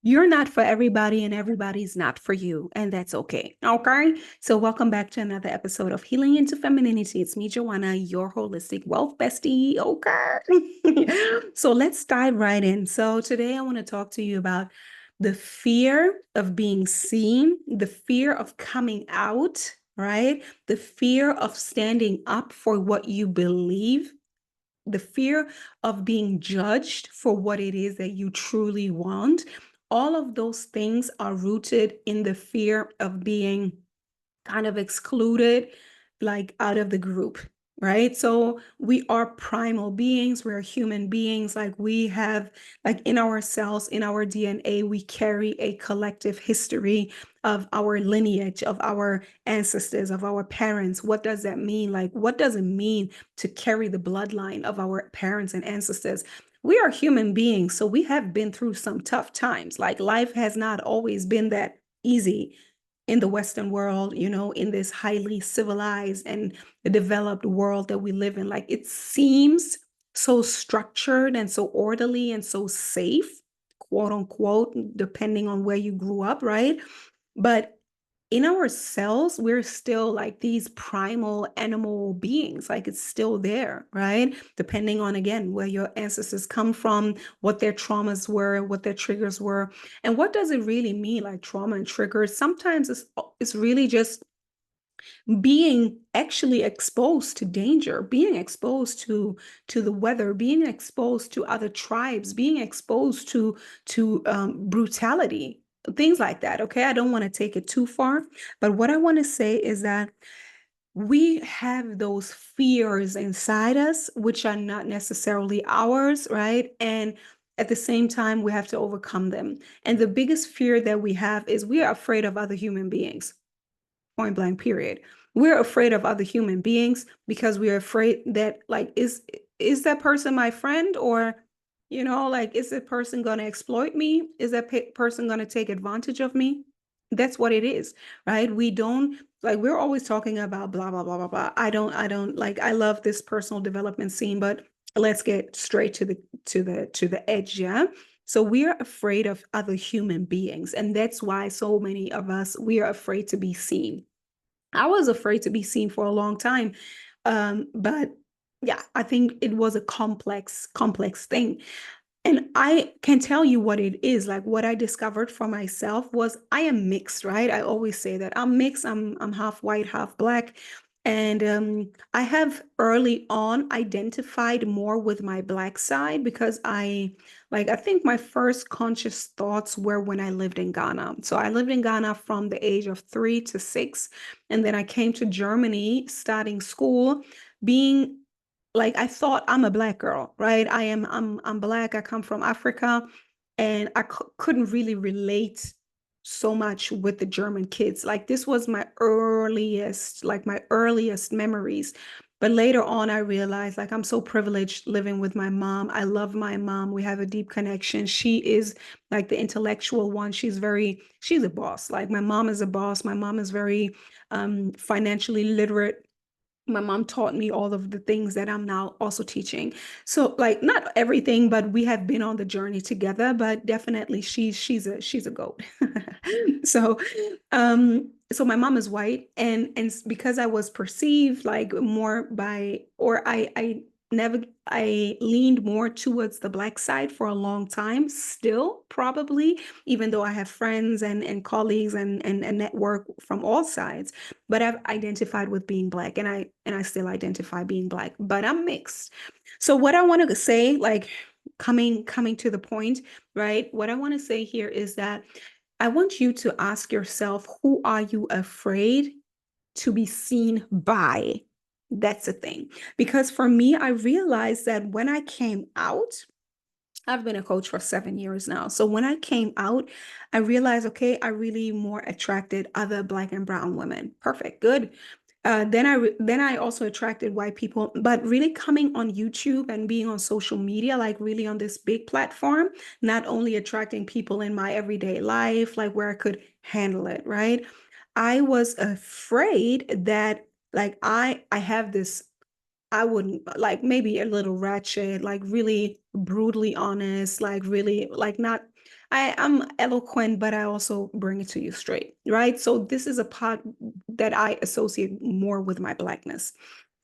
You're not for everybody, and everybody's not for you, and that's okay. Okay. So, welcome back to another episode of Healing into Femininity. It's me, Joanna, your holistic wealth bestie. Okay. So, let's dive right in. So, today I want to talk to you about the fear of being seen, the fear of coming out, right? The fear of standing up for what you believe, the fear of being judged for what it is that you truly want. All of those things are rooted in the fear of being kind of excluded, like out of the group, right? So we are primal beings, we're human beings, like we have, like in our cells, in our DNA, we carry a collective history of our lineage, of our ancestors, of our parents. What does that mean? Like, what does it mean to carry the bloodline of our parents and ancestors? We are human beings, so we have been through some tough times. Like, life has not always been that easy in the Western world, in this highly civilized and developed world that we live in. Like, it seems so structured and so orderly and so safe, quote unquote, depending on where you grew up, right? But in our cells, we're still like these primal animal beings. Like, it's still there, right? Depending on, again, where your ancestors come from, what their traumas were, what their triggers were. And what does it really mean, like trauma and triggers? Sometimes it's really just being actually exposed to danger, being exposed to the weather, being exposed to other tribes, being exposed to brutality, things like that. Okay, I don't want to take it too far, but what I want to say is that we have those fears inside us, which are not necessarily ours, right? And at the same time, we have to overcome them. And the biggest fear that we have is we are afraid of other human beings, point blank, period. We're afraid of other human beings because we're afraid that, like, is that person my friend? Or, like, is that person going to exploit me? Is that person going to take advantage of me? That's what it is, right? We don't, like, we're always talking about blah blah blah blah blah. I don't like, I love this personal development scene, but let's get straight to the edge. Yeah. So we are afraid of other human beings, and that's why so many of us, we are afraid to be seen. I was afraid to be seen for a long time. But yeah, I think it was a complex thing. And I can tell you what it is. Like, what I discovered for myself was I am mixed, right? I always say that I'm mixed. I'm half white, half black. And I have early on identified more with my black side because I think my first conscious thoughts were when I lived in Ghana. So I lived in Ghana from the age of 3 to 6. And then I came to Germany starting school, being like, I thought I'm a black girl, right? I'm black. I come from Africa, and I couldn't really relate so much with the German kids. Like, this was my earliest memories. But later on, I realized, like, I'm so privileged living with my mom. I love my mom. We have a deep connection. She is like the intellectual one. She's a boss. Like, my mom is a boss. My mom is very financially literate. My mom taught me all of the things that I'm now also teaching. So, like, not everything, but we have been on the journey together. But definitely, she's a goat. So, so my mom is white, and because I was perceived like more by, or I never I leaned more towards the black side for a long time. Still, probably, even though I have friends and colleagues and a network from all sides, but I've identified with being black, and I still identify being black, but I'm mixed. So what I want to say, like, coming to the point, right? What I want to say here is that I want you to ask yourself, who are you afraid to be seen by? That's the thing. Because for me, I realized that when I came out, I've been a coach for 7 years now. So when I came out, I realized, okay, I really more attracted other Black and brown women. Perfect, good. Then I also attracted white people, but really coming on YouTube and being on social media, like really on this big platform, not only attracting people in my everyday life, like where I could handle it, right? I was afraid that, like, I have this. I wouldn't like maybe a little ratchet, like really brutally honest, like really like not I'm eloquent, but I also bring it to you straight, right? So this is a part that I associate more with my blackness.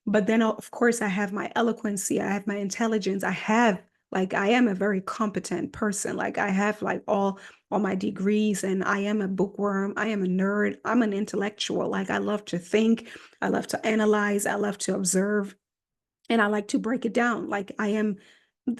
But then, of course, I have my eloquency, I have my intelligence, I have like I am a very competent person. Like I have like all my degrees and I am a bookworm, I am a nerd, I'm an intellectual. Like I love to think, I love to analyze, I love to observe, and I like to break it down. Like I am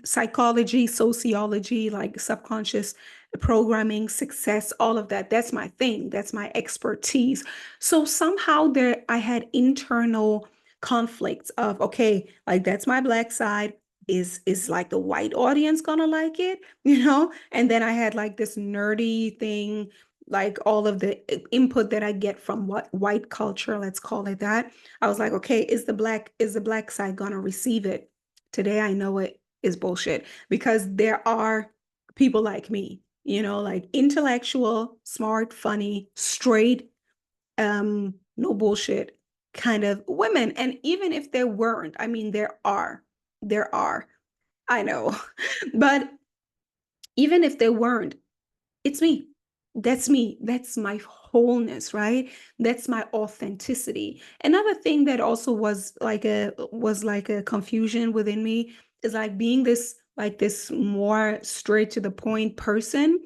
psychology, sociology, like subconscious programming, success, all of that. That's my thing. That's my expertise. So somehow there I had internal conflicts of okay, like that's my black side. Is like the white audience gonna like it, you know? And then I had like this nerdy thing, like all of the input that I get from what white culture, let's call it that. I was like, okay, is the black side gonna receive it? Today I know it is bullshit because there are people like me, you know, like intellectual, smart, funny, straight, no bullshit kind of women. And even if there weren't, I mean, there are, I know, but even if there weren't, it's me. That's me. That's my wholeness, right? That's my authenticity. Another thing that also was like a confusion within me is like being this like this more straight to the point person,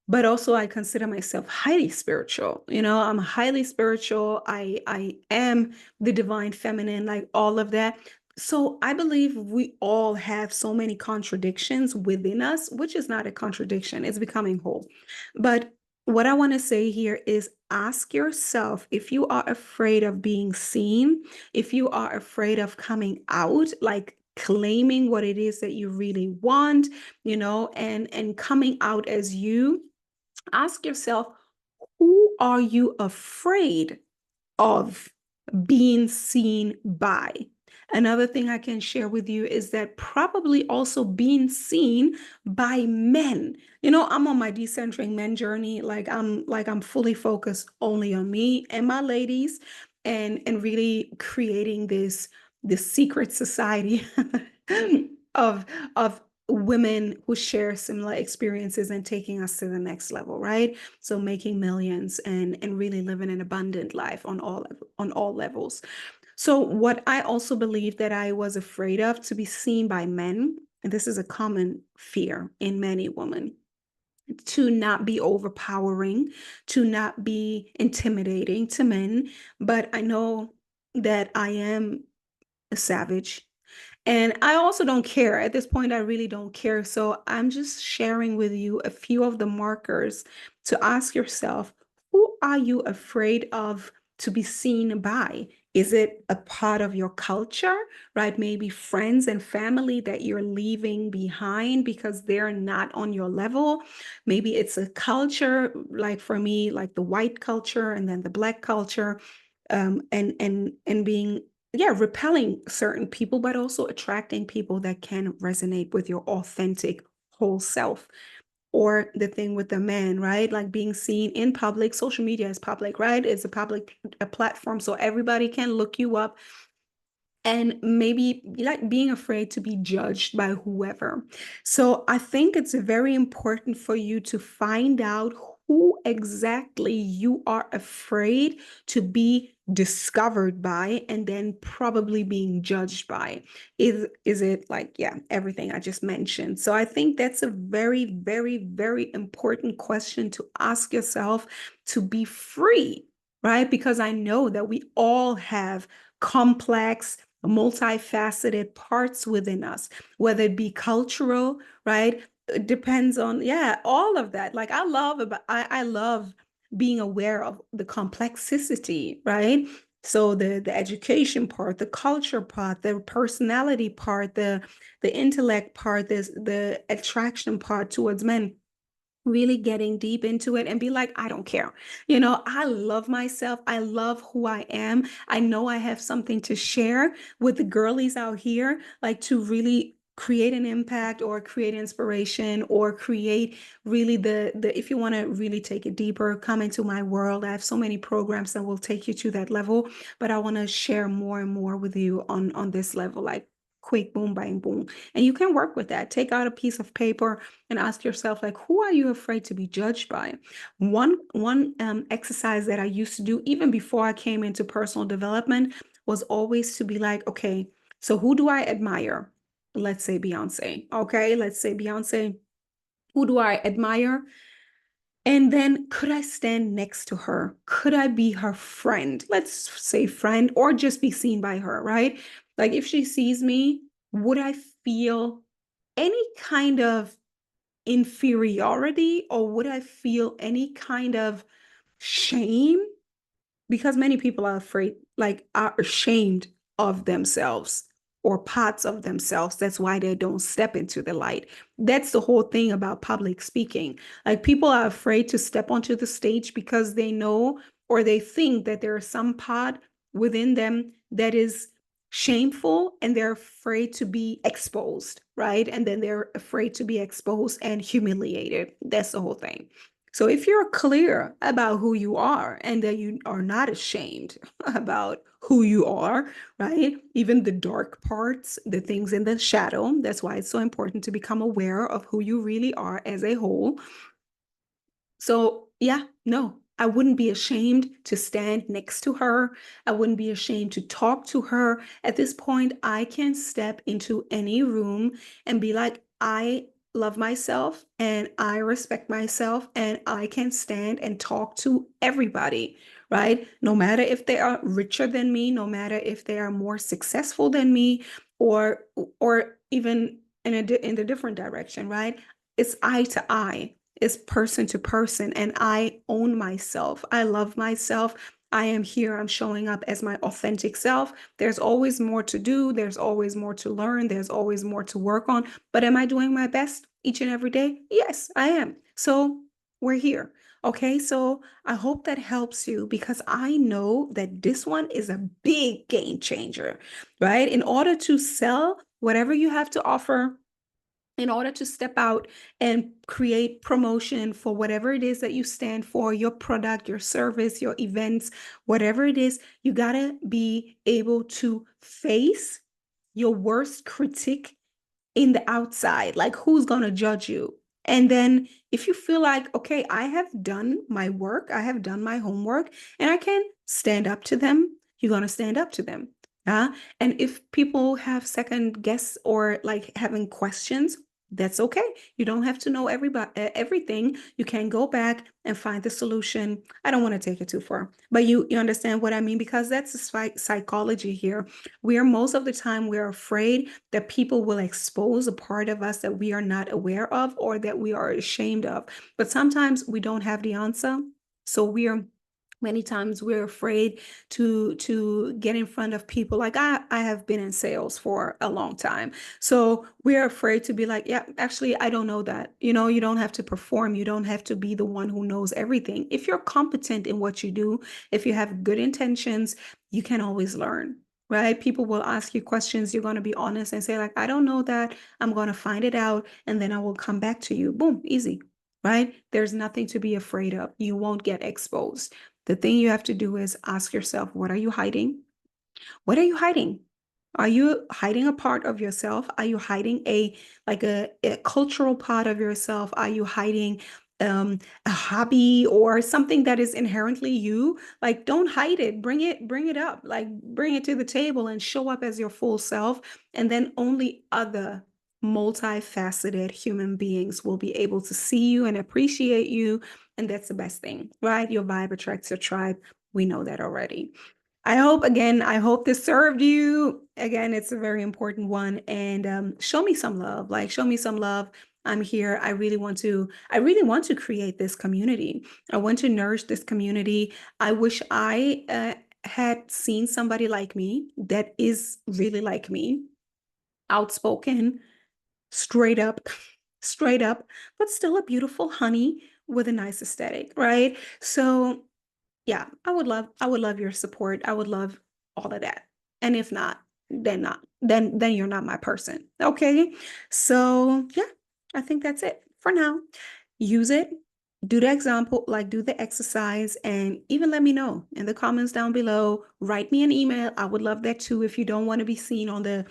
but also I consider myself highly spiritual. You know, I'm highly spiritual. I am the divine feminine, like all of that. So I believe we all have so many contradictions within us, which is not a contradiction, it's becoming whole. But what I want to say here is ask yourself if you are afraid of being seen, if you are afraid of coming out, like claiming what it is that you really want, you know, and coming out as you. Ask yourself, who are you afraid of being seen by? Another thing I can share with you is that probably also being seen by men. You know, I'm on my decentering men journey. Like I'm fully focused only on me and my ladies and really creating this secret society of of women who share similar experiences and taking us to the next level, right? So making millions and really living an abundant life on all levels. So what I also believe that I was afraid of to be seen by men, and this is a common fear in many women, to not be overpowering, to not be intimidating to men, but I know that I am a savage. And I also don't care. At this point, I really don't care. So I'm just sharing with you a few of the markers to ask yourself, who are you afraid of to be seen by? Is it a part of your culture, right? Maybe friends and family that you're leaving behind because they're not on your level. Maybe it's a culture, like for me, like the white culture and then the black culture, and being yeah, repelling certain people, but also attracting people that can resonate with your authentic whole self. Or the thing with the man, right? Like being seen in public, social media is public, right? It's a public a platform, so everybody can look you up and maybe like being afraid to be judged by whoever. So I think it's very important for you to find out who exactly you are afraid to be discovered by and then probably being judged by. Is it like yeah, everything I just mentioned. So I think that's a very very important question to ask yourself to be free, right? Because I know that we all have complex, multifaceted parts within us, whether it be cultural, right? It depends on, yeah, all of that. Like I love being aware of the complexity, right? So the education part, the culture part, the personality part, the intellect part, the attraction part towards men, really getting deep into it and be like, I don't care. You know, I love myself. I love who I am. I know I have something to share with the girlies out here, like to really create an impact or create inspiration or create really the if you want to really take it deeper, come into my world. I have so many programs that will take you to that level, but I want to share more and more with you on this level, like quick, boom, bang, boom. And you can work with that. Take out a piece of paper and ask yourself, like, who are you afraid to be judged by? One exercise that I used to do even before I came into personal development was always to be like, okay, so who do I admire? Let's say Beyonce. Okay, let's say Beyonce. Who do I admire? And then could I stand next to her? Could I be her friend? Let's say friend, or just be seen by her, right? Like if she sees me, would I feel any kind of inferiority, or would I feel any kind of shame? Because many people are afraid, like are ashamed of themselves or parts of themselves. That's why they don't step into the light. That's the whole thing about public speaking. Like people are afraid to step onto the stage because they know or they think that there is some part within them that is shameful, and they're afraid to be exposed, right? And then they're afraid to be exposed and humiliated. That's the whole thing. So if you're clear about who you are and that you are not ashamed about who you are, right? Even the dark parts, the things in the shadow, that's why it's so important to become aware of who you really are as a whole. So, yeah, no, I wouldn't be ashamed to stand next to her. I wouldn't be ashamed to talk to her. At this point, I can step into any room and be like, I love myself and I respect myself, and I can stand and talk to everybody, right? No matter if they are richer than me, no matter if they are more successful than me, or even in the different direction, right? It's eye to eye, is person to person, and I own myself. I love myself. I am here. I'm showing up as my authentic self. There's always more to do. There's always more to learn. There's always more to work on. But am I doing my best each and every day? Yes, I am. So we're here. Okay, so I hope that helps you, because I know that this one is a big game changer, right? In order to sell whatever you have to offer, in order to step out and create promotion for whatever it is that you stand for, your product, your service, your events, whatever it is, you got to be able to face your worst critic in the outside, like who's going to judge you. And then if you feel like, okay, I have done my work, I have done my homework, and I can stand up to them, you're going to stand up to them. And if people have second guess or like having questions, that's okay. You don't have to know everything. You can go back and find the solution. I don't want to take it too far, but you understand what I mean, because that's the psychology here. We are, most of the time, we're afraid that people will expose a part of us that we are not aware of or that we are ashamed of. But sometimes we don't have the answer. So many times we're afraid to get in front of people. Like I have been in sales for a long time, so we're afraid to be like, yeah, actually I don't know that. You don't have to perform, you don't have to be the one who knows everything. If you're competent in what you do, if you have good intentions, you can always learn, right? People will ask you questions, you're going to be honest and say like, I don't know that, I'm going to find it out and then I will come back to you. Boom, easy, right? There's nothing to be afraid of. You won't get exposed. The thing you have to do is ask yourself, what are you hiding? What are you hiding? Are you hiding a part of yourself? Are you hiding a cultural part of yourself? Are you hiding a hobby or something that is inherently you? Like, don't hide it. Bring it up. Like, bring it to the table and show up as your full self. And then only other multifaceted human beings will be able to see you and appreciate you. And that's the best thing, right? Your vibe attracts your tribe. We know that already. I hope this served you. Again, it's a very important one. And show me some love. Like, show me some love. I'm here. I really want to create this community. I want to nourish this community. I wish I had seen somebody like me that is really like me, outspoken, straight up, straight up, but still a beautiful honey with a nice aesthetic, right? So yeah, I would love your support. I would love all of that. And if not, then not. then you're not my person. Okay. So yeah, I think that's it for now. Use it, do the example, like do the exercise, and even let me know in the comments down below. Write me an email. I would love that too. If you don't want to be seen on the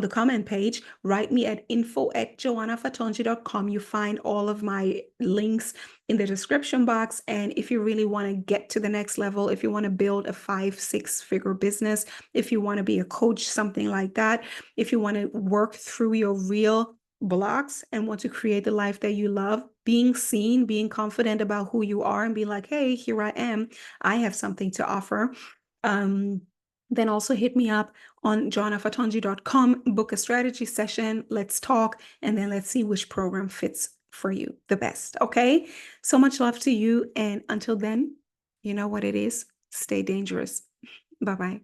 comment page, write me at info@joanafatondji.com. You find all of my links in the description box. And if you really want to get to the next level, if you want to build a 5-6 figure business, if you want to be a coach, something like that, if you want to work through your real blocks and want to create the life that you love, being seen, being confident about who you are, and be like, hey, here I am, I have something to offer. Then also hit me up on joanafatondji.com, book a strategy session, let's talk, and then let's see which program fits for you the best. Okay. So much love to you. And until then, you know what it is. Stay dangerous. Bye-bye.